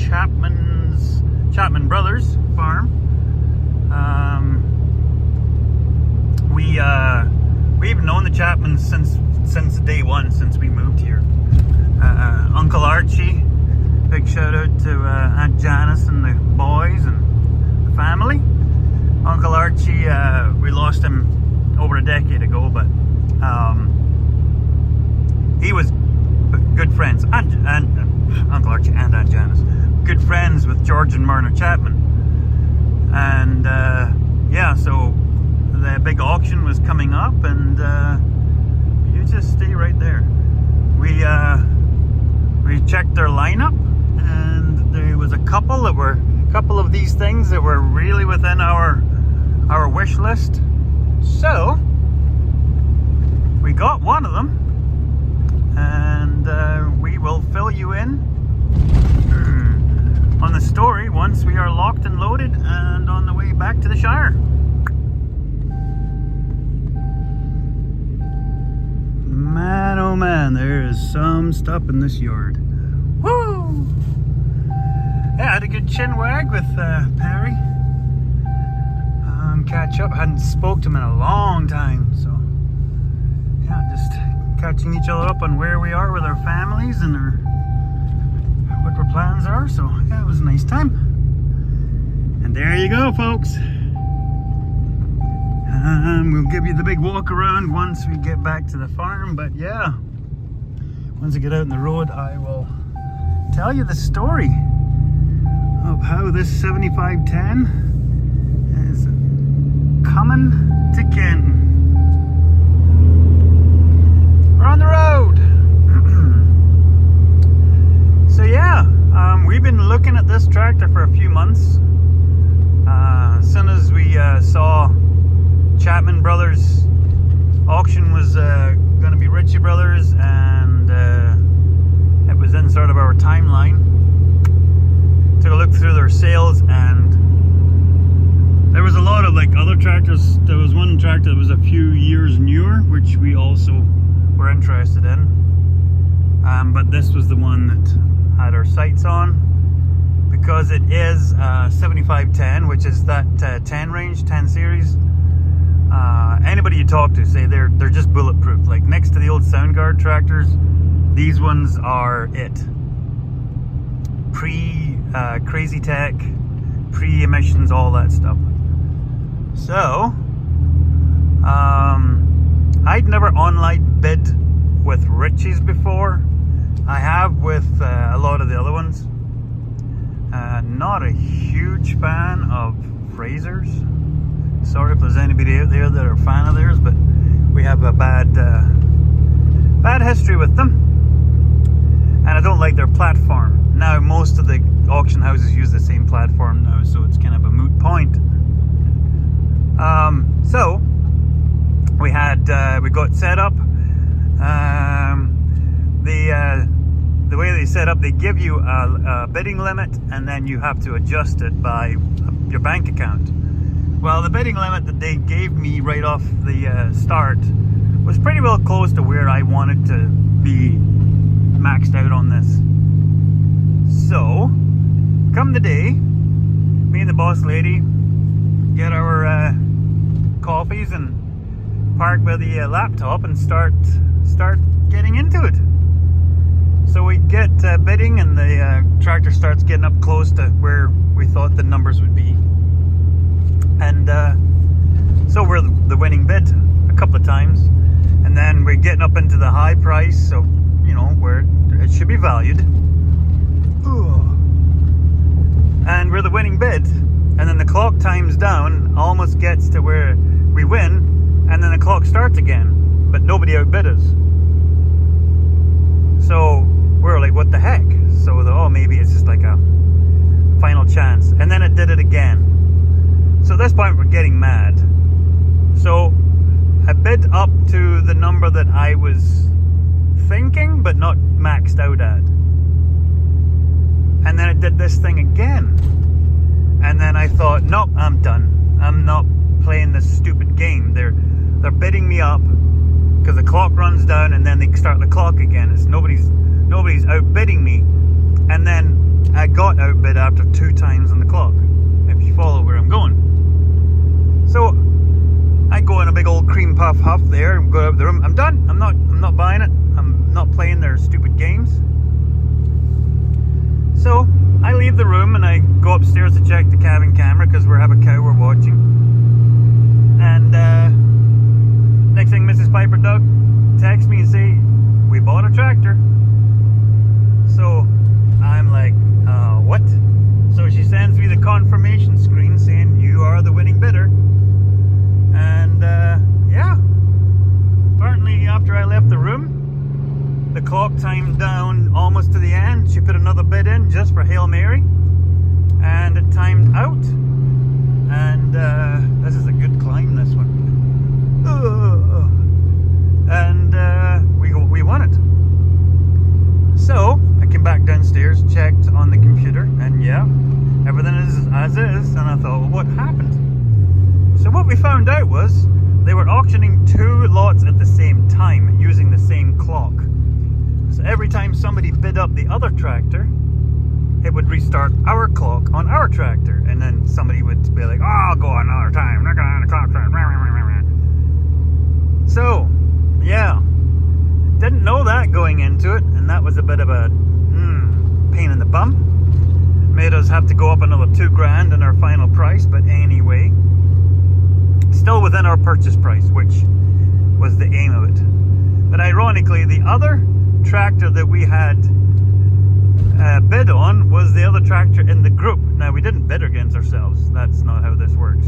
Chapman Brothers farm. We've known the Chapmans since day one, since we moved here. Uncle Archie, big shout out to Aunt Janice and the boys and the family. Uncle Archie, we lost him over a decade ago, but he was good friends, and Uncle Archie and Aunt Janice, good friends with George and Myrna Chapman. And yeah, so the big auction was coming up, and you just stay right there. We checked their lineup, and there was a couple of these things that were really within our wish list. So we got one of them, and we will fill you in on the story once we are locked and loaded and on the way back to the Shire. Man, oh man, there is some stuff in this yard. Woo! Yeah, I had a good chin wag with Perry. Catch up. Hadn't spoke to him in a long time, so yeah, just catching each other up on where we are with our families and what our plans are. So yeah, it was a nice time. And there you go, folks. We'll give you the big walk around once we get back to the farm. But yeah, once I get out on the road, I will tell you the story of how this 7510 is coming to Kenton. We're on the road. So yeah, we've been looking at this tractor for a few months. As soon as we saw Chapman Brothers auction was going to be Ritchie Brothers, and it was in sort of our timeline. Took a look through their sales, and there was a lot of like other tractors. There was one tractor that was a few years newer, which we also were interested in. But this was the one that had our sights on, because it is 7510, which is that 10 range, 10 series. Anybody you talk to say they're just bulletproof. Like next to the old Soundguard tractors, these ones are it. Crazy tech, pre-emissions, all that stuff. So, I'd never online bid with Ritchie's before. I have with a lot of the other ones. Not a huge fan of Frasers. Sorry if there's anybody out there that are a fan of theirs, but we have a bad history with them, and I don't like their platform. Now most of the auction houses use the same platform now, so it's kind of a moot point. So we got set up. The way they set up, they give you a bidding limit, and then you have to adjust it by your bank account. Well, the bidding limit that they gave me right off the start was pretty well close to where I wanted to be maxed out on this. So, come the day, me and the boss lady get our coffees and park by the laptop and start getting into it. So we get bidding, and the tractor starts getting up close to where we thought the numbers would be. And so we're the winning bid a couple of times, and then we're getting up into the high price, so you know where it should be valued. And we're the winning bid, and then the clock times down, almost gets to where we win, and then the clock starts again, but nobody outbid us. So we're like, what the heck? So maybe it's just like a final chance, and then it did it again. So at this point we're getting mad. So I bid up to the number that I was thinking but not maxed out at. And then it did this thing again. And then I thought, nope, I'm done. I'm not playing this stupid game. They're bidding me up because the clock runs down, and then they start the clock again. It's nobody's outbidding me. And then I got outbid after 2 times on the clock, if you follow where I'm going. So I go in a big old cream puff huff there and go out the room. I'm done. I'm not buying it. I'm not playing their stupid games. So I leave the room and I go upstairs to check the calving camera because we have a cow we're watching. And next thing, Mrs. Piper Doug texts me and say, "We bought a tractor." So I'm like, what? So she sends me the confirmation screen saying, "You are the winning bidder." And yeah, apparently after I left the room, the clock timed down almost to the end. She put another bid in just for Hail Mary, and it timed out. And this is a good climb, this one. And we won it. So I came back downstairs, checked on the computer, and yeah, everything is as is. And I thought, well, what happened? So what we found out was they were auctioning 2 lots at the same time using the same clock. So every time somebody bid up the other tractor, it would restart our clock on our tractor, and then somebody would be like, "Oh, I'll go another time. Not gonna on the clock." So yeah, didn't know that going into it, and that was a bit of a pain in the bum. Made us have to go up another 2 grand in our final price, but anyway, still within our purchase price, which was the aim of it. But ironically, the other tractor that we had bid on was the other tractor in the group. Now, we didn't bid against ourselves. That's not how this works.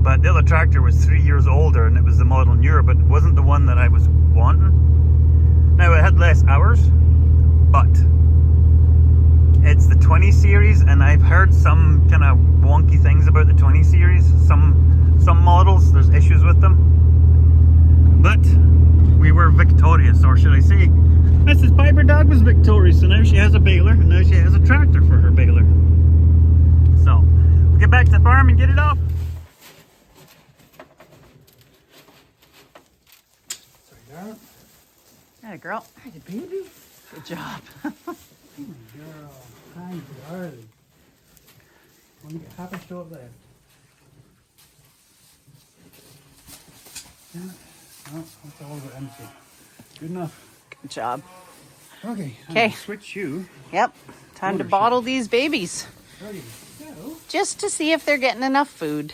But the other tractor was 3 years older, and it was the model newer, but it wasn't the one that I was wanting. Now, it had less hours, but it's the 20 series, and I've heard some kind of wonky things about the 20 series. Some models, there's issues with them. But we were victorious, or should I say, Mrs. Piper Dog was victorious. So now she has a baler, and now she has a tractor for her baler. So we'll get back to the farm and get it off. Sorry, darling. Hi, girl. Hi, baby. Good job. Hi, girl. Hi, darling. Want to get half a show up there? Yeah. Oh, that's all of it empty. Good enough. Good job. Okay. Okay. Switch you. Yep. Time to bottle these babies. There you go. Just to see if they're getting enough food.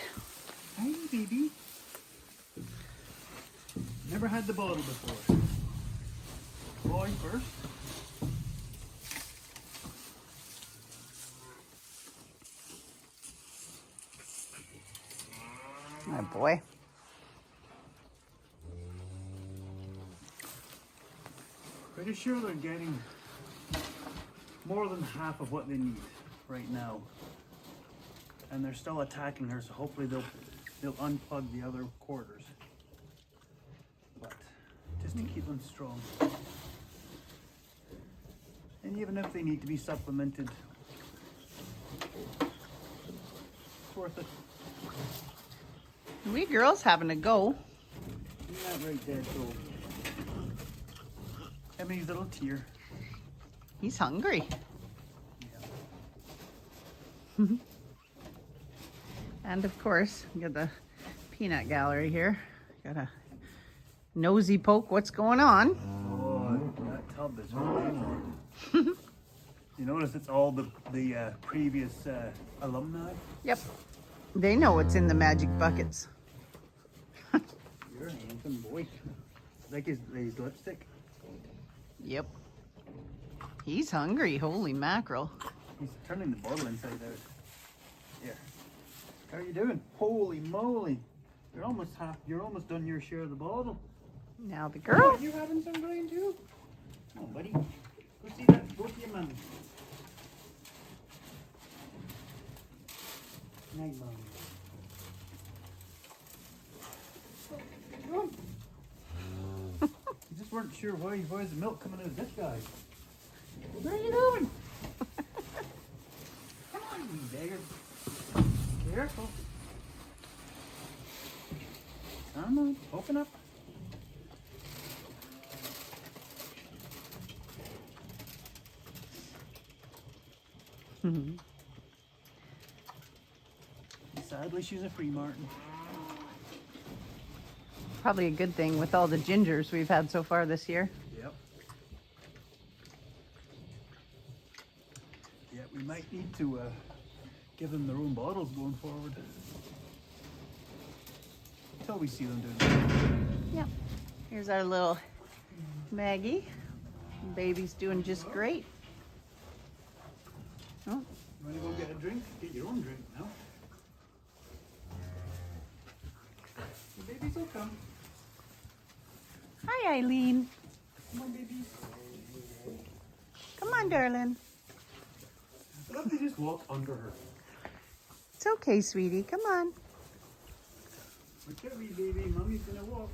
Hi, baby. Never had the bottle before. Boy first. Oh boy. Pretty sure they're getting more than half of what they need right now, and they're still attacking her. So hopefully they'll unplug the other quarters, but just to keep them strong. And even if they need to be supplemented, it's worth it. We girls having a go. Isn't that right, Dad? So, Emmy's little tear. He's hungry. Yeah. And of course, we got the peanut gallery here. Got a nosy poke. What's going on? Oh, that tub is really You notice it's all the previous alumni. Yep. They know what's in the magic buckets. You're a handsome boy. Like his lipstick. Yep. He's hungry. Holy mackerel. He's turning the bottle inside out. Here. How are you doing? Holy moly. You're almost done your share of the bottle. Now the girl. Are you having some grain too? Come on, buddy. Go see that. Go to your mum. Night, mum. You just weren't sure why is the milk coming out of this guy. Where are you going? Come on, you beggar. Careful. Come on, open up. Sadly, she's a free martin. Probably a good thing with all the gingers we've had so far this year. Yep. Yeah, we might need to give them their own bottles going forward. Until we see them doing that. Yep. Here's our little Maggie. Baby's doing just great. Oh, You want to go get a drink? Get your own drink now. The babies will come. hi, Eileen. Come on, babies. Come on, darling. What if they just walk under her? It's okay, sweetie. Come on. Look at me, baby. Mommy's gonna walk.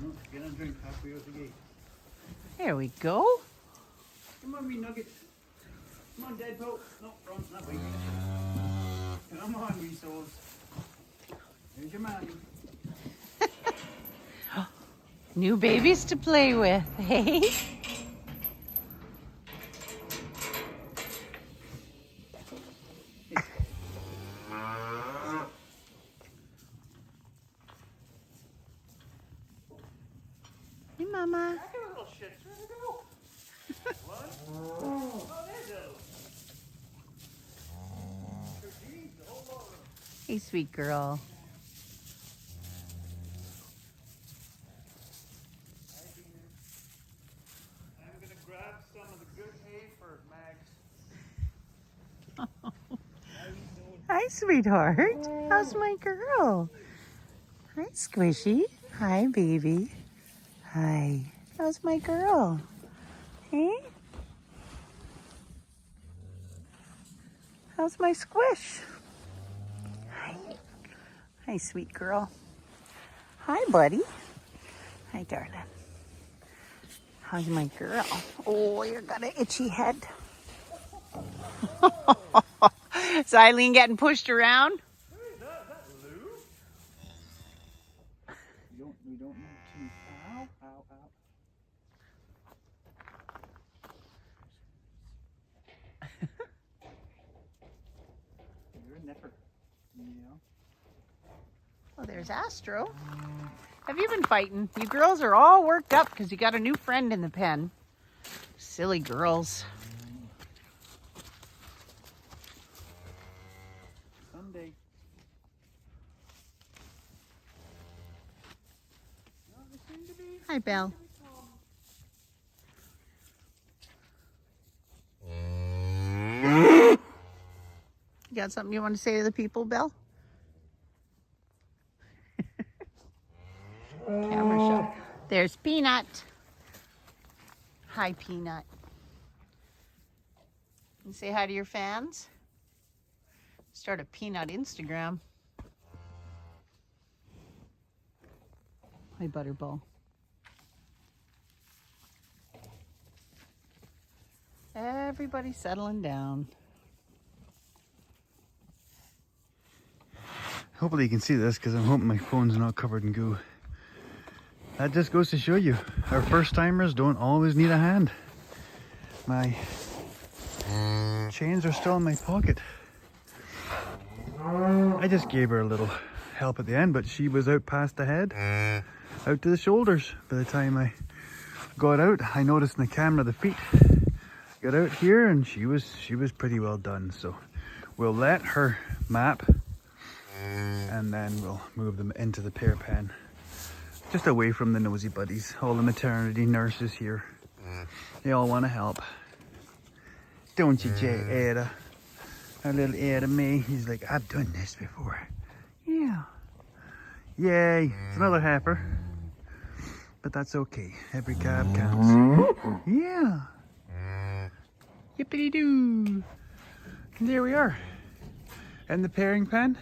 No, get a drink halfway out the gate. There we go. Come on, me nugget. Come on, Deadpool. No, wrong, not way. Come on, wee souls. There's your mommy. New babies to play with, hey? Hey, Mama. Hey, sweet girl. I'm gonna grab some of the good hay for Mags. Hi, sweetheart. How's my girl? Hi, Squishy. Hi, baby. Hi. How's my girl? Hey? How's my squish? Hi. Hi, sweet girl. Hi, buddy. Hi, darling. How's my girl? Oh, you got an itchy head. Is Eileen getting pushed around? Is that Lou? We don't need to. Ow, ow, ow. You're a nipper. Yeah. Well, there's Astro. Have you been fighting? You girls are all worked up because you got a new friend in the pen. Silly girls. Sunday. Hi, Belle. You got something you want to say to the people, Belle? Camera shot. There's Peanut. Hi, Peanut. You say hi to your fans? Start a Peanut Instagram. Hi, Butterball. Everybody's settling down. Hopefully you can see this because I'm hoping my phone's not covered in goo. That just goes to show you, our first timers don't always need a hand. My chains are still in my pocket. I just gave her a little help at the end, but she was out past the head, out to the shoulders. By the time I got out, I noticed in the camera the feet. Got out here and she was pretty well done. So we'll let her map and then we'll move them into the pair pen. Just away from the nosy buddies, all the maternity nurses here. They all want to help. Don't you, Jay, Ada? Our little Ada May, he's like, I've done this before. Yeah. Yay, it's another heifer. But that's okay, every calf counts. Yeah. Yippity-doo. And there we are. And the pairing pen,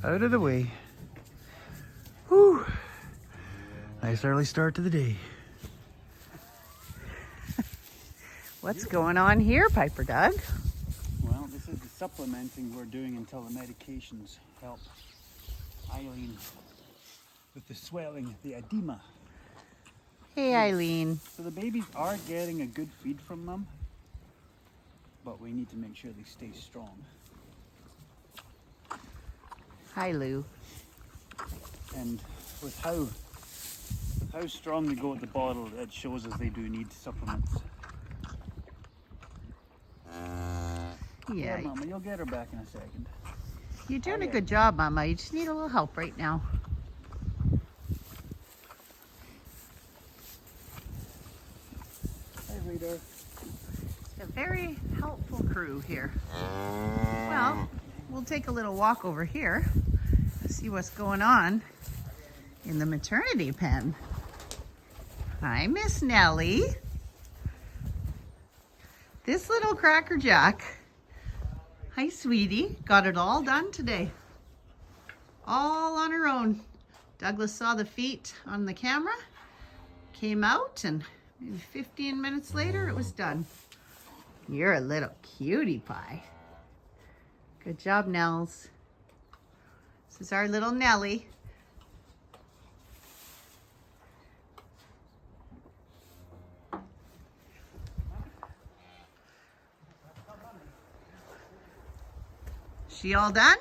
out of the way. Whew. Nice early start to the day. What's going on here, Piper Doug? Well, this is the supplementing we're doing until the medications help Eileen with the swelling, the edema. Hey, Eileen. So the babies are getting a good feed from them. but we need to make sure they stay strong. Hi, Lou. And with how strong they go at the bottle, it shows us they do need supplements. Yeah, Mama, you'll get her back in a second. you're doing a good job, Mama. You just need a little help right now. Hi, Rita. It's a very helpful crew here. Well, we'll take a little walk over here and see what's going on in the maternity pen. Hi, Miss Nellie. This little Cracker Jack. Hi, sweetie. Got it all done today. All on her own. Douglas saw the feet on the camera, came out, and maybe 15 minutes later, it was done. You're a little cutie pie. Good job, Nels. This is our little Nellie. She all done?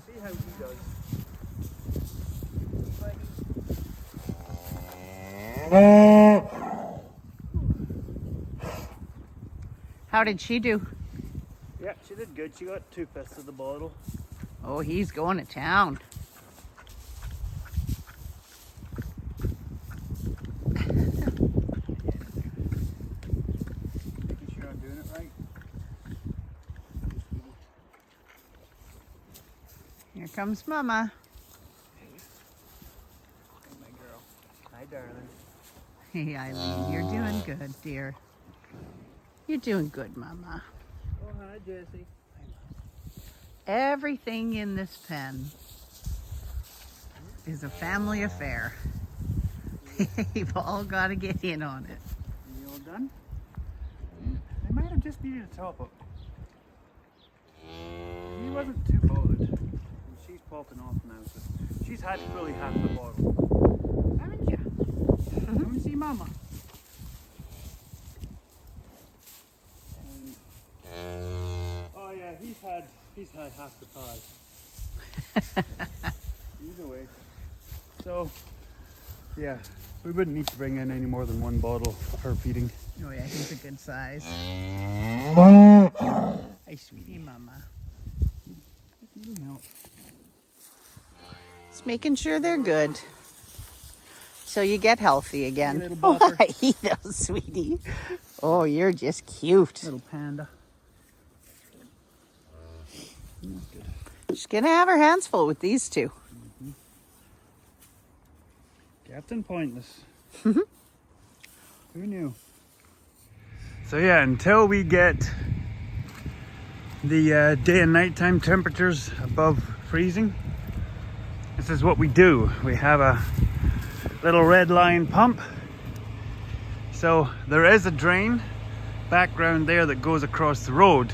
See how he does. How did she do? Yeah, she did good. She got 2 fifths of the bottle. Oh, he's going to town. Making sure I'm doing it right. Here comes Mama. Hey, my girl. Hi, darling. Hey, Eileen, you're doing good, dear. You're doing good, Mama. Oh, hi, Jessie. Everything in this pen is a family affair. You've all got to get in on it. You all done? I might have just needed a top up. He wasn't too bothered. And she's popping off now, so she's had fully half the bottle. Haven't you? Come and see Mama. Oh yeah, he's had half the pie. Either way. So yeah, we wouldn't need to bring in any more than 1 bottle per feeding. Oh yeah, he's a good size. Hey, sweetie Mama. Just making sure they're good. So you get healthy again. Little Oh, bopper. hi, little sweetie. Oh, you're just cute. Little panda. She's gonna have her hands full with these two. Captain Pointless. Who knew? So yeah, until we get the day and nighttime temperatures above freezing, this is what we do. We have a little red line pump. So there is a drain background there that goes across the road.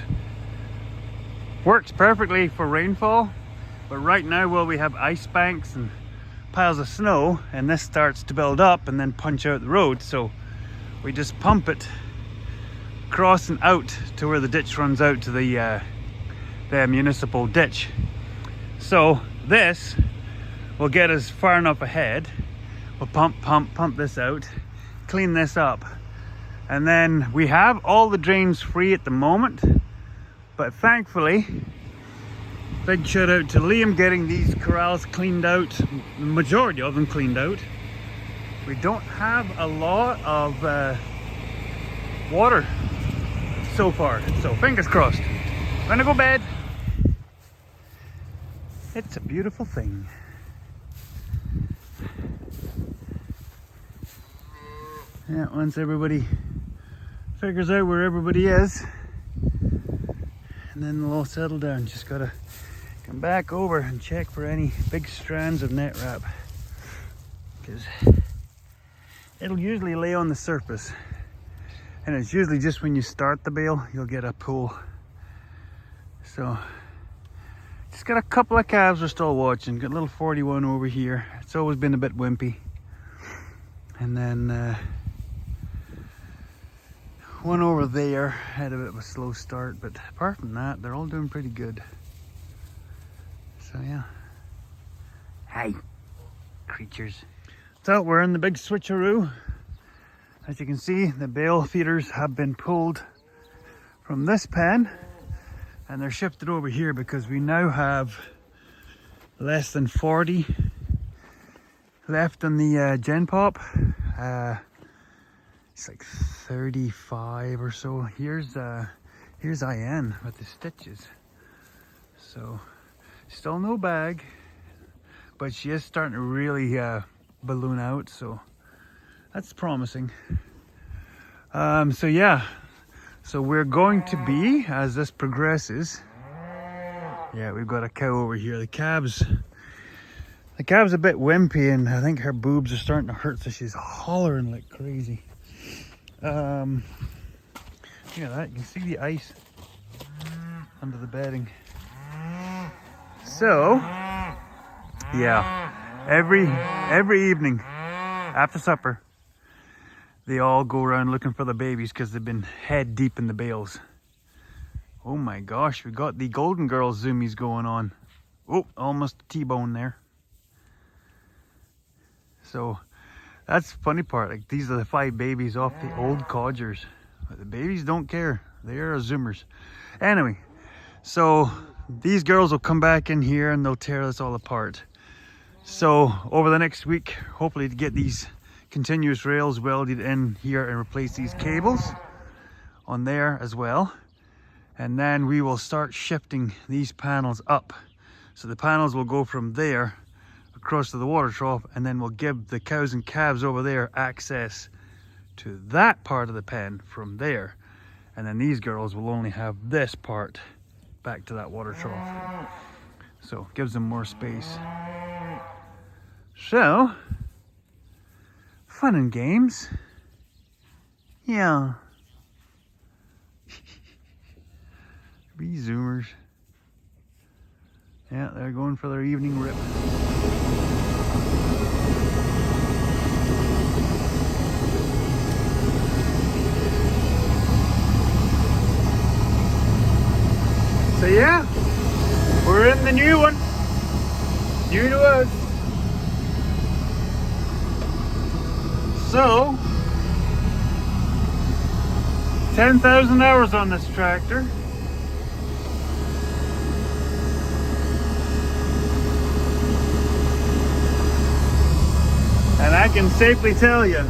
Works perfectly for rainfall, but right now while we have ice banks and piles of snow, and this starts to build up and then punch out the road, so we just pump it across and out to where the ditch runs out to the municipal ditch. So this will get us far enough ahead. We'll pump this out, clean this up, and then we have all the drains free at the moment. But thankfully, big shout out to Liam getting these corrals cleaned out, the majority of them cleaned out. We don't have a lot of water so far, so fingers crossed. Gonna go bed. It's a beautiful thing. Yeah, once everybody figures out where everybody is, and then they'll all settle down. Just gotta come back over and check for any big strands of net wrap, because it'll usually lay on the surface, and it's usually just when you start the bale you'll get a pull. So just got a couple of calves we're still watching. Got a little 41 over here. It's always been a bit wimpy, And then one over there had a bit of a slow start, but apart from that, they're all doing pretty good. So yeah. Hi, creatures. So we're in the big switcheroo. As you can see, the bale feeders have been pulled from this pen and they're shifted over here because we now have less than 40 left on the gen pop. It's like 35 or so. Here's IN with the stitches. So still no bag, but she is starting to really balloon out, so that's promising. So yeah, so we're going to be, as this progresses, yeah, we've got a cow over here. The calf's a bit wimpy, and I think her boobs are starting to hurt, so she's hollering like crazy. Look at that, you can see the ice under the bedding. So yeah, every evening after supper, they all go around looking for the babies because they've been head deep in the bales. Oh my gosh, we got the Golden Girls zoomies going on. Oh, almost a T-bone there. So that's the funny part. Like, these are the 5 babies off the old codgers. But the babies don't care. They are zoomers. Anyway, so these girls will come back in here and they'll tear this all apart. So over the next week, hopefully to get these continuous rails welded in here and replace these cables on there as well. And then we will start shifting these panels up. So the panels will go from there across to the water trough, and then we'll give the cows and calves over there access to that part of the pen from there. And then these girls will only have this part back to that water trough. So gives them more space. So, fun and games. Yeah. Be zoomers. Yeah, they're going for their evening rip. So yeah, we're in the new one. New to us. So, 10,000 hours on this tractor. And I can safely tell you,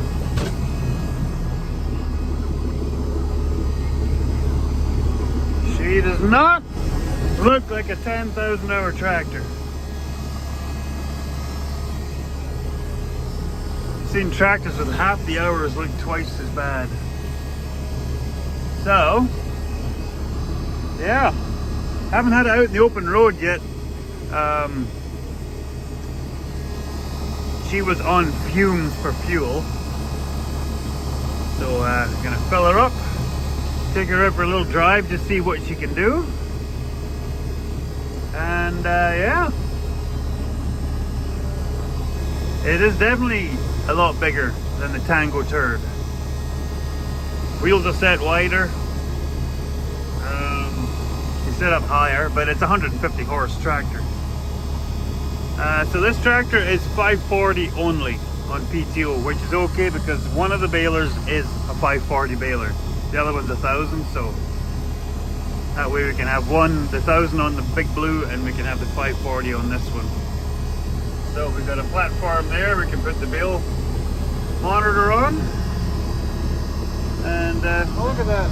she does not look like a 10,000 hour tractor. I've seen tractors with half the hours look twice as bad. So, yeah, haven't had it out in the open road yet. She was on fumes for fuel. So gonna fill her up, take her out for a little drive to see what she can do. And yeah, it is definitely a lot bigger than the Tango Turd. Wheels are set wider. You set up higher, but it's a 150 horse tractor. So this tractor is 540 only on PTO, which is okay because one of the balers is a 540 baler. The other one's 1,000, so that way we can have the 1,000 on the big blue and we can have the 540 on this one. So we've got a platform there, we can put the bale monitor on. And oh, look at that.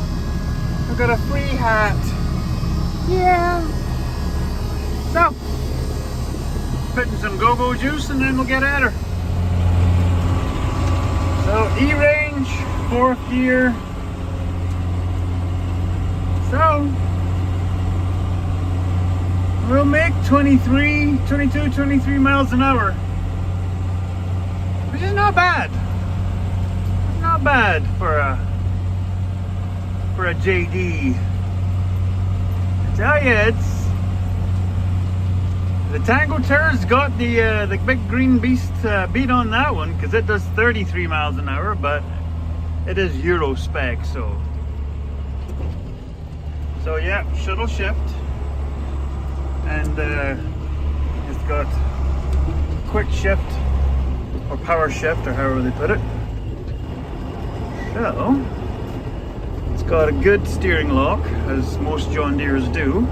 We've got a free hat. Yeah. So, putting some go-go juice and then we'll get at her. So E-range, 4th gear. So we'll make 22, 23 miles an hour, which is not bad. Not bad for a JD. I tell you, The Tango Tour's got the big green beast beat on that one because it does 33 miles an hour, but it is Euro spec, so yeah, shuttle shift, and it's got quick shift or power shift or however they put it. So it's got a good steering lock, as most John Deeres do.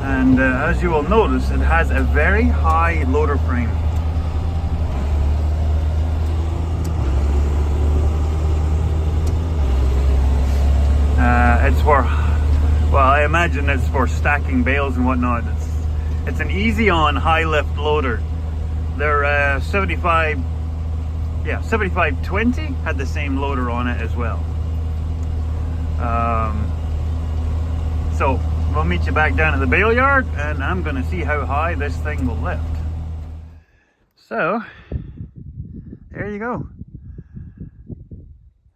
And as you will notice, it has a very high loader frame. It's for, well, I imagine it's for stacking bales and whatnot. It's an easy on high lift loader. They're 7520 had the same loader on it as well. So we'll meet you back down at the bale yard, and I'm going to see how high this thing will lift. So there you go.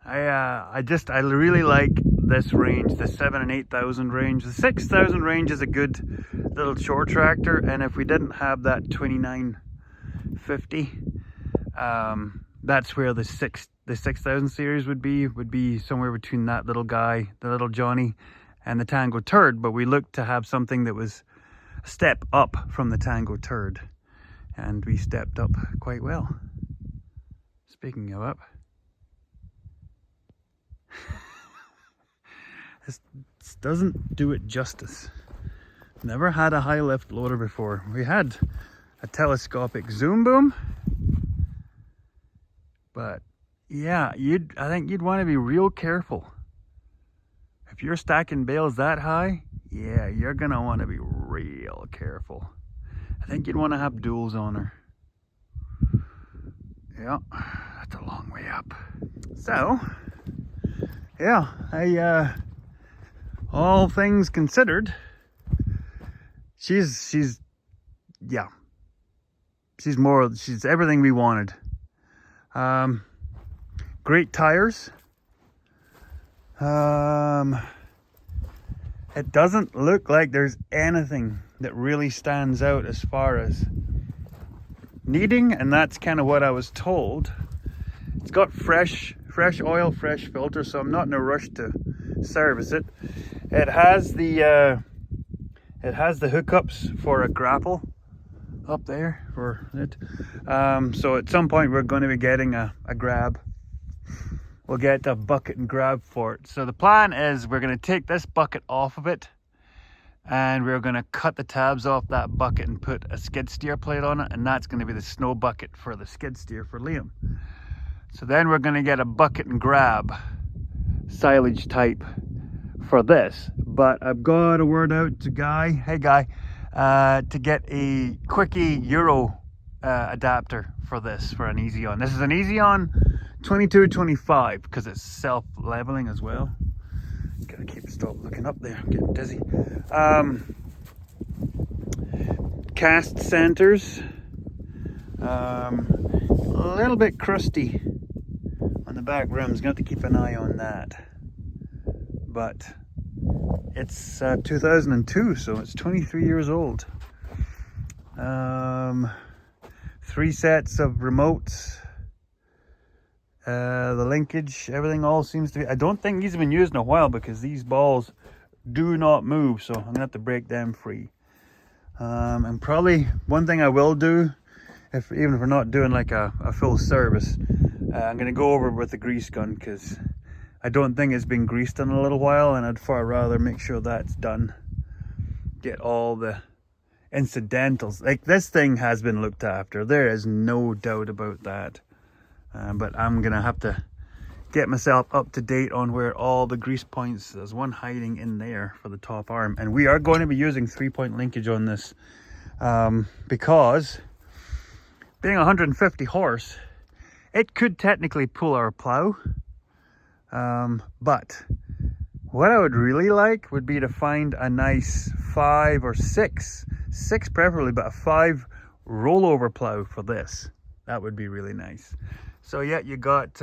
I really like this range, the 7,000 and 8,000 range. The 6,000 range is a good little short tractor, and if we didn't have that 2950, that's where the 6,000 series would be somewhere between that little guy, the little Johnny, and the Tango Turd. But we looked to have something that was a step up from the Tango Turd, and we stepped up quite well. Speaking of up, this doesn't do it justice. Never had a high lift loader before. We had a telescopic zoom boom, but yeah, I think you'd want to be real careful. If you're stacking bales that high, yeah, you're gonna want to be real careful. I think you'd want to have duals on her. Yeah, that's a long way up. So yeah, all things considered, she's everything we wanted. Great tires. It doesn't look like there's anything that really stands out as far as needing, and that's kind of what I was told. It's got fresh oil, fresh filter, so I'm not in a rush to service it. It has the hookups for a grapple up there for it. So at some point we're going to be getting a grab. We'll get a bucket and grab for it. So the plan is we're going to take this bucket off of it, and we're going to cut the tabs off that bucket and put a skid steer plate on it, and that's going to be the snow bucket for the skid steer for Liam. So then we're going to get a bucket and grab silage type for this. But I've got a word out to Guy, hey Guy, to get a quickie Euro adapter for this, for an Easy On. This is an Easy On 2225 because it's self-leveling as well. Gotta stop looking up there, I'm getting dizzy. Cast centers, a little bit crusty on the back rims. Gonna have to keep an eye on that. But it's 2002, so it's 23 years old. 3 sets of remotes. The linkage, everything all seems to be. I don't think these have been used in a while because these balls do not move, so I'm gonna have to break them free. And probably one thing I will do, even if we're not doing like a full service, I'm gonna go over with the grease gun because I don't think it's been greased in a little while, and I'd far rather make sure that's done. Get all the incidentals. Like, this thing has been looked after, there is no doubt about that. But I'm gonna have to get myself up to date on where all the grease points. There's one hiding in there for the top arm, and we are going to be using 3-point linkage on this because being 150 horse, it could technically pull our plow, but what I would really like would be to find a nice 5 or 6 preferably, but a 5 rollover plow for this. That would be really nice. So yeah, you got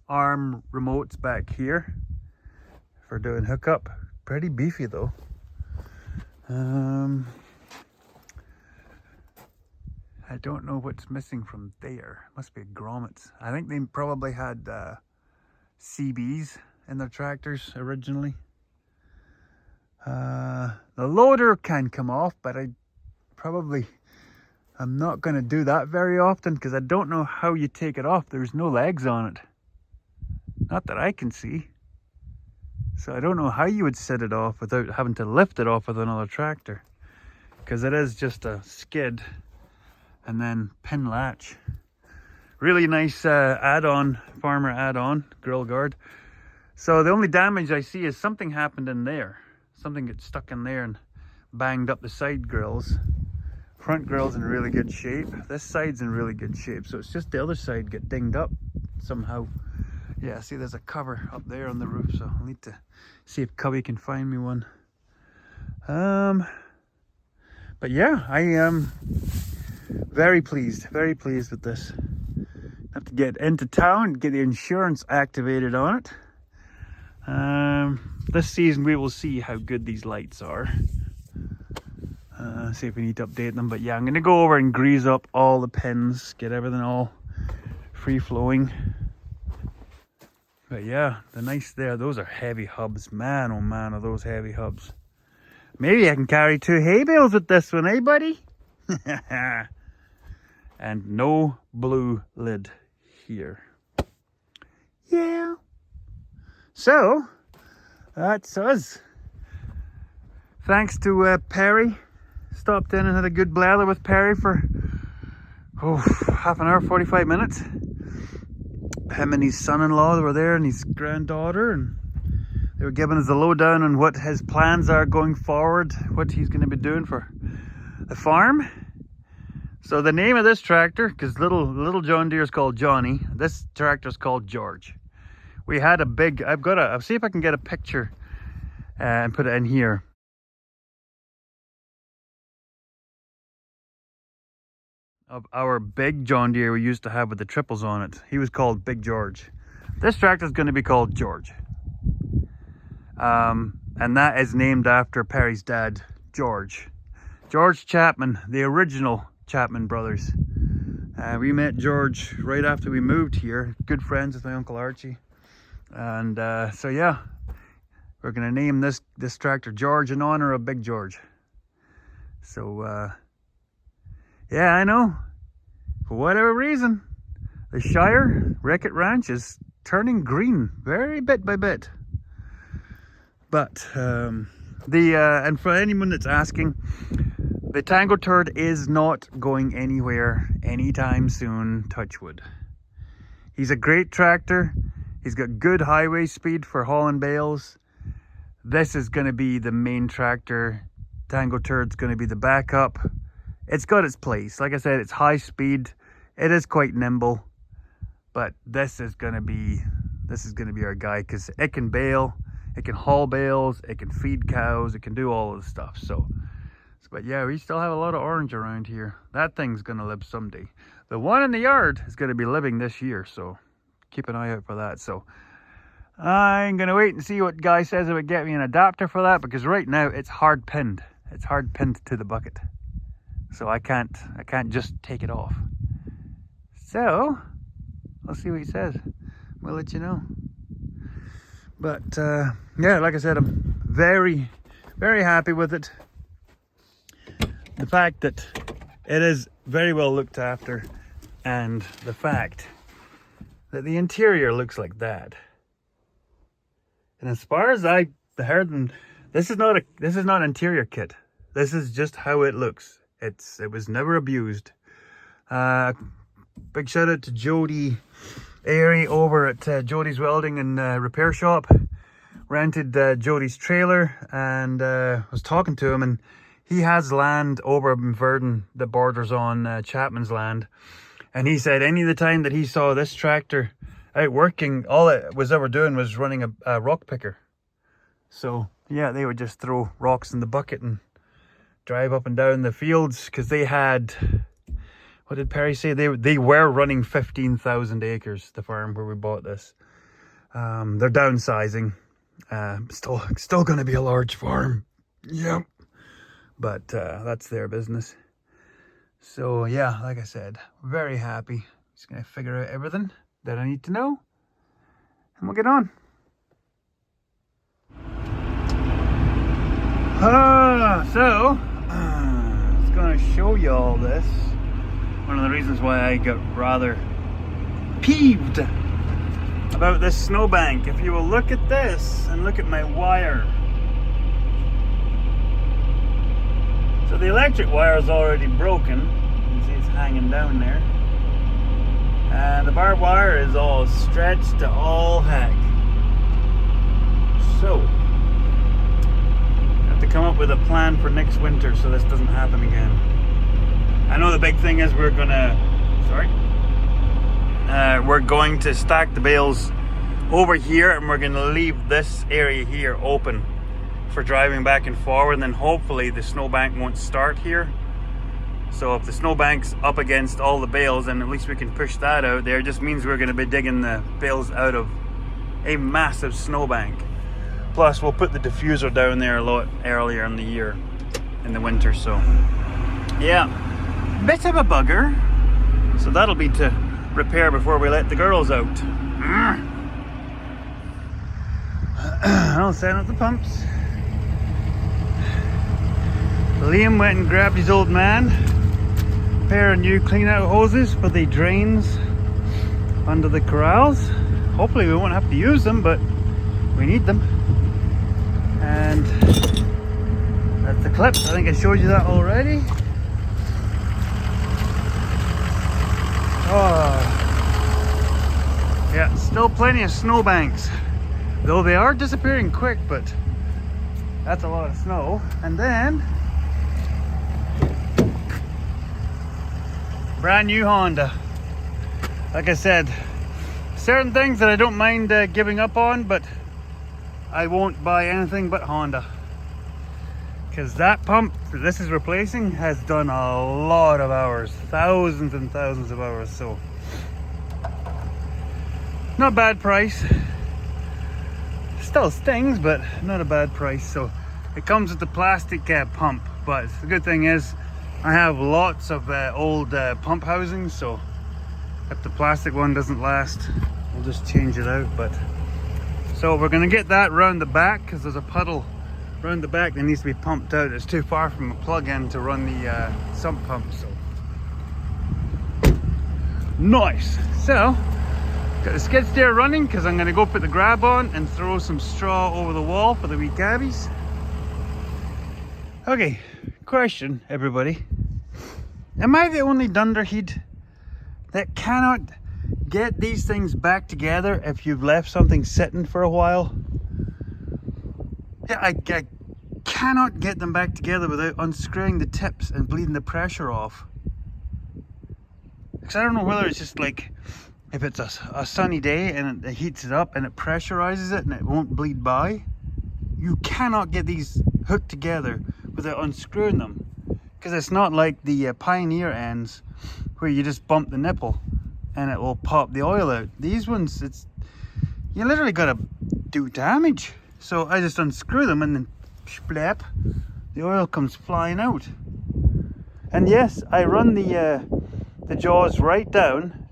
arm remotes back here for doing hookup. Pretty beefy though. I don't know what's missing from there. Must be grommets. I think they probably had CBs in their tractors originally. The loader can come off, but I'm not going to do that very often because I don't know how you take it off. There's no legs on it. Not that I can see. So I don't know how you would set it off without having to lift it off with another tractor. Because it is just a skid and then pin latch. Really nice add-on, farmer add-on, grill guard. So the only damage I see is something happened in there. Something gets stuck in there and banged up the side grills. Front grill's in really good shape. This side's in really good shape. So it's just the other side get dinged up somehow. Yeah, see there's a cover up there on the roof. So I'll need to see if Cubby can find me one. But yeah, I am very pleased with this. Have to get into town, get the insurance activated on it. This season we will see how good these lights are. See if we need to update them. But yeah, I'm going to go over and grease up all the pins, get everything all free flowing. But yeah, the nice there, those are heavy hubs. Man, oh man, are those heavy hubs. Maybe I can carry 2 hay bales with this one, eh buddy? And no blue lid here. Yeah. So, that's us. Thanks to Perry. Stopped in and had a good blather with Perry for half an hour, 45 minutes. Him and his son-in-law were there and his granddaughter, and they were giving us the lowdown on what his plans are going forward, what he's going to be doing for the farm. So the name of this tractor, because little John Deere is called Johnny, this tractor is called George. We had a big, I'll see if I can get a picture and put it in here. Of our big John Deere we used to have with the triples on it. He was called Big George. This tractor is going to be called George. And that is named after Perry's dad, George. George Chapman, the original Chapman brothers. We met George right after we moved here. Good friends with my Uncle Archie. And so yeah, we're going to name this tractor George in honor of Big George. So yeah, I know. For whatever reason, the Shire Reckitt Ranch is turning green, very bit by bit. But and for anyone that's asking, the Tango Turd is not going anywhere anytime soon. Touch wood. He's a great tractor. He's got good highway speed for hauling bales. This is going to be the main tractor. Tango Turd's going to be the backup. It's got its place. Like I said, it's high speed. It is quite nimble. But this is gonna be our guy, because it can bale, it can haul bales, it can feed cows, it can do all of the stuff. So but yeah, we still have a lot of orange around here. That thing's gonna live someday. The one in the yard is gonna be living this year, so keep an eye out for that. So I'm gonna wait and see what guy says about getting me an adapter for that, because right now it's hard pinned. It's hard pinned to the bucket. So I can't just take it off. So I'll see what he says. We'll let you know. But yeah, like I said, I'm very, very happy with it. The fact that it is very well looked after, and the fact that the interior looks like that. And as far as I heard, this is not interior kit. This is just how it looks. It was never abused. Big shout out to Jody Airy over at Jody's Welding and Repair Shop. Rented Jody's trailer and was talking to him, and he has land over in Verdon that borders on Chapman's land. And he said any of the time that he saw this tractor out working, all it was ever doing was running a rock picker. So yeah, they would just throw rocks in the bucket and drive up and down the fields, because they had, what did Perry say? They were running 15,000 acres, the farm where we bought this. They're downsizing. Still going to be a large farm. Yep. But that's their business. So yeah, like I said, very happy. Just going to figure out everything that I need to know, and we'll get on. I was going to show you all this. One of the reasons why I got rather peeved about this snowbank. If you will look at this and look at my wire. So the electric wire is already broken. You can see it's hanging down there. And the barbed wire is all stretched to all heck. So, I have to come up with a plan for next winter so this doesn't happen again. I know the big thing is we're going to stack the bales over here, and we're going to leave this area here open for driving back and forward, and then hopefully the snowbank won't start here. So if the snowbank's up against all the bales, then at least we can push that out there. It just means we're going to be digging the bales out of a massive snowbank. Plus we'll put the diffuser down there a lot earlier in the year, in the winter. So yeah, bit of a bugger. So that'll be to repair before we let the girls out. I'll set up the pumps. Liam went and grabbed his old man a pair of new clean out hoses for the drains under the corrals. Hopefully we won't have to use them, but we need them. And that's the clip. I think I showed you that already. Oh, yeah, still plenty of snowbanks, though they are disappearing quick, but that's a lot of snow. And then brand new Honda. Like I said, certain things that I don't mind giving up on, but I won't buy anything but Honda, because that pump this is replacing has done a lot of hours, thousands and thousands of hours. So not bad price. Still stings, but not a bad price. So it comes with the plastic pump, but the good thing is I have lots of old pump housings, so if the plastic one doesn't last, we'll just change it out. But so we're going to get that round the back, because there's a puddle round the back that needs to be pumped out. It's too far from a plug-in to run the sump pump. So nice. So got the skid steer running, because I'm going to go put the grab on and throw some straw over the wall for the wee cabbies. Okay, question everybody. Am I the only dunderhead that cannot get these things back together if you've left something sitting for a while? Yeah, I cannot get them back together without unscrewing the tips and bleeding the pressure off. Because I don't know whether it's just like, if it's a sunny day and it heats it up and it pressurizes it and it won't bleed by. You cannot get these hooked together without unscrewing them. Because it's not like the Pioneer ends where you just bump the nipple and it will pop the oil out. These ones, you literally gotta do damage. So I just unscrew them and then splap, the oil comes flying out. And yes, I run the jaws right down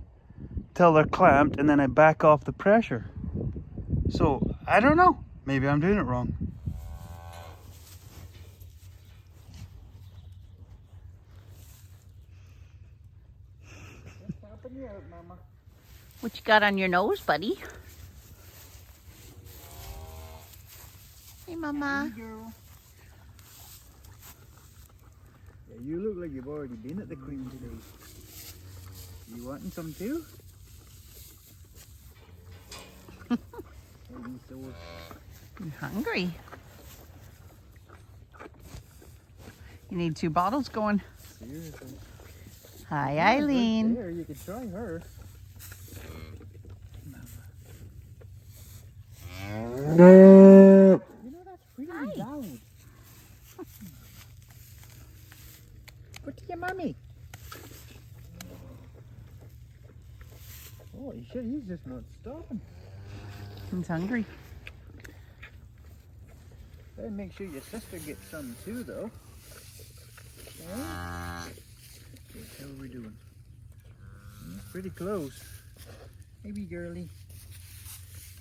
till they're clamped, and then I back off the pressure. So I don't know, maybe I'm doing it wrong. What you got on your nose, buddy? Hey, Mama. Hey, girl. Yeah, you look like you've already been at the Queen today. You wanting some too? You hungry? You need 2 bottles going. Seriously. Hi, Eileen. There, you could try her. You know, that's really loud. Go to your mommy. Oh, he's just not stopping. He's hungry. Better make sure your sister gets some too, though. Okay, how are we doing? Pretty close. Maybe girly.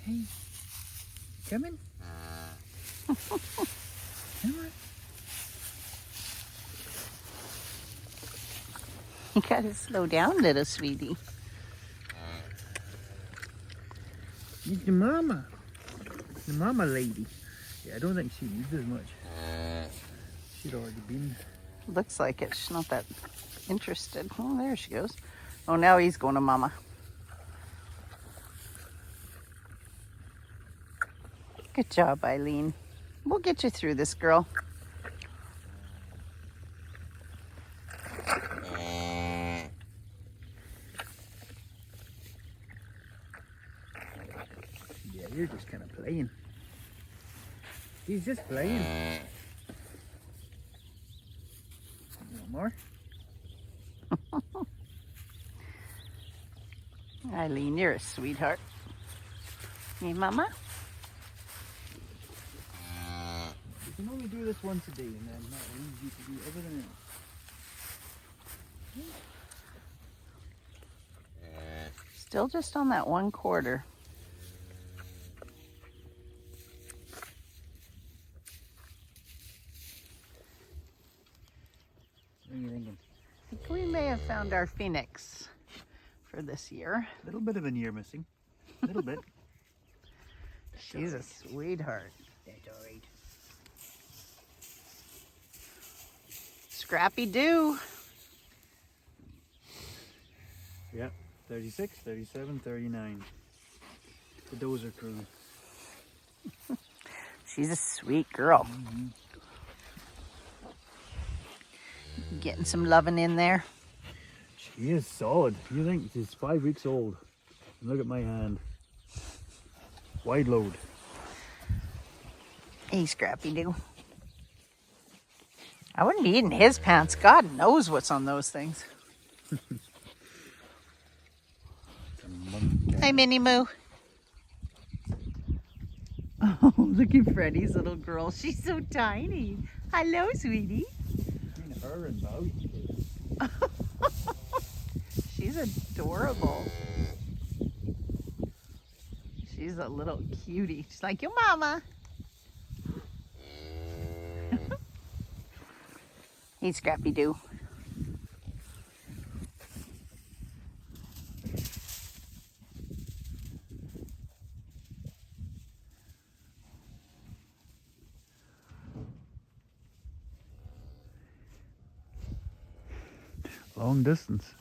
Hey, coming? Come on. You gotta slow down, little sweetie. It's the mama. The mama lady. Yeah, I don't think she needs as much. She'd already been. Looks like it. She's not that interested. Oh, there she goes. Oh, now he's going to mama. Good job, Eileen. We'll get you through this, girl. Yeah, you're just kind of playing. He's just playing. One more. Eileen, you're a sweetheart. Hey, mama? You can only do this once a day and then that leaves you to do everything else. Still just on that 1/4. What are you thinking? I think we may have found our phoenix for this year. A little bit of an ear missing. A little bit. She's a sweetheart. That's all right. Scrappy Doo. Yep, 36, 37, 39. The dozer crew. She's a sweet girl. Getting some loving in there. She is solid. You think she's 5 weeks old. Look at my hand. Wide load. Hey, Scrappy Doo. I wouldn't be eating his pants. God knows what's on those things. Hi, Minnie Moo. Oh, look at Freddie's little girl. She's so tiny. Hello, sweetie. Her and Bo. She's adorable. She's a little cutie. She's like your mama. Hey, Scrappy Doo. Long distance.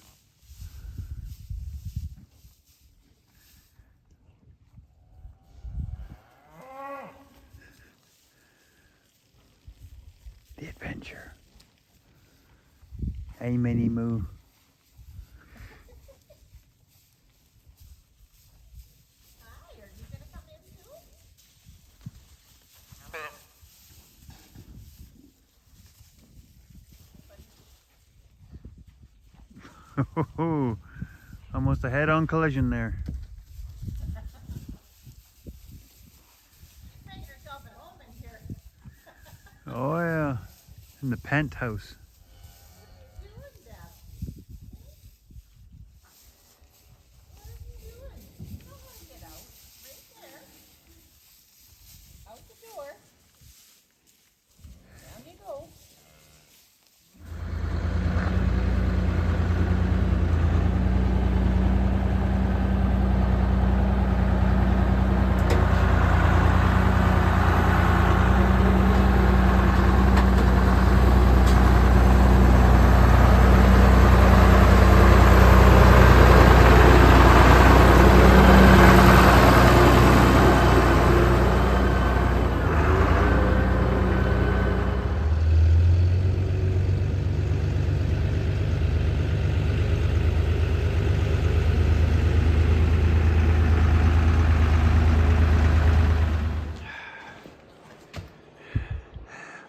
The adventure. Hey, Minnie Moo. Hi, are you gonna come in too? Almost a head-on collision there. Making herself at home in here. Oh yeah, in the penthouse.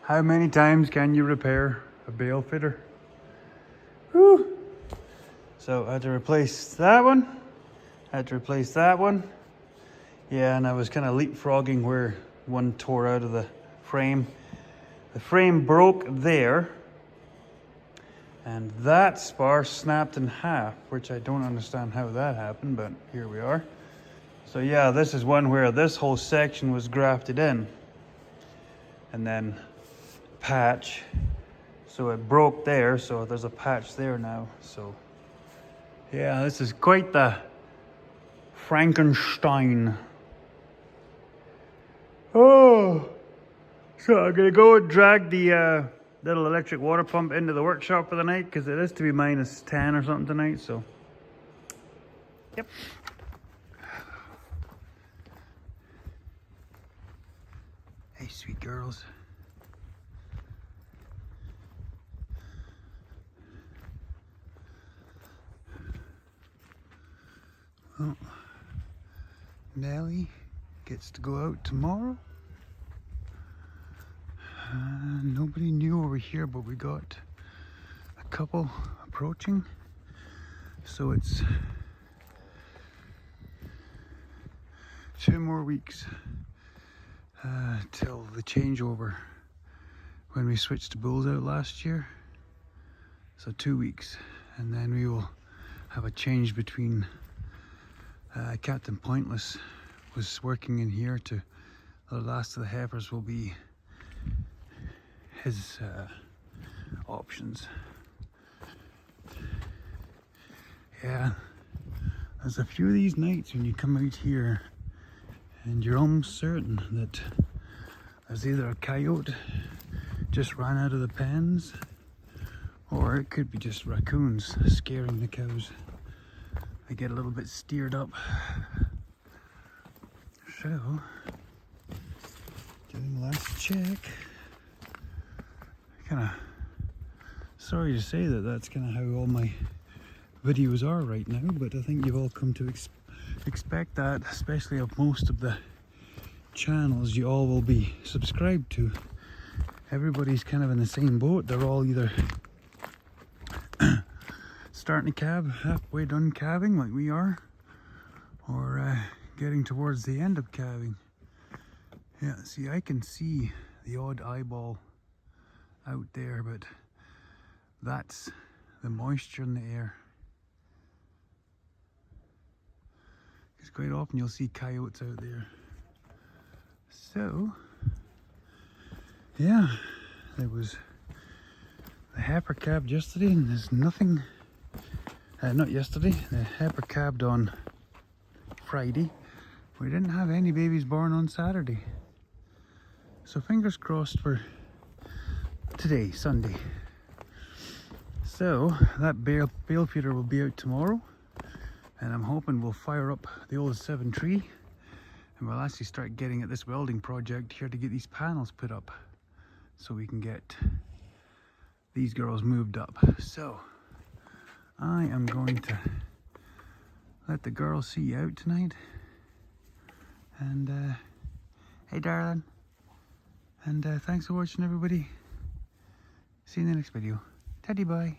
How many times can you repair a bale fitter? Whew. So I had to replace that one. I had to replace that one. Yeah, and I was kind of leapfrogging where one tore out of the frame. The frame broke there, and that spar snapped in half, which I don't understand how that happened, but here we are. So yeah, this is one where this whole section was grafted in, and then patch. So it broke there, so there's a patch there now. So yeah, this is quite the Frankenstein. Oh, so I'm gonna go and drag the little electric water pump into the workshop for the night, because it is to be minus 10 or something tonight. So yep. Hey, sweet girls. Well, Nellie gets to go out tomorrow. Nobody new over here, but we got a couple approaching. So it's 2 more weeks till the changeover when we switched to bulls out last year. So 2 weeks, and then we will have a change between Captain Pointless was working in here to the last of the heifers will be his options. Yeah, there's a few of these nights when you come out here and you're almost certain that there's either a coyote just ran out of the pens, or it could be just raccoons scaring the cows. They get a little bit steered up. So, doing the last check. Kinda sorry to say that that's kinda how all my videos are right now, but I think you've all come to expect that, especially of most of the channels you all will be subscribed to. Everybody's kind of in the same boat. They're all either starting to calve, halfway done calving like we are, or getting towards the end of calving. Yeah, see, I can see the odd eyeball out there, but that's the moisture in the air. Because quite often you'll see coyotes out there. So, yeah, there was the heifer calved yesterday, and there's nothing, not yesterday, the heifer calved on Friday. We didn't have any babies born on Saturday. So fingers crossed for today, Sunday. So that bale feeder will be out tomorrow, and I'm hoping we'll fire up the old 7 tree, and we'll actually start getting at this welding project here to get these panels put up so we can get these girls moved up. So I am going to let the girls see you out tonight, and hey darling, and thanks for watching everybody. See you in the next video. Teddy bye.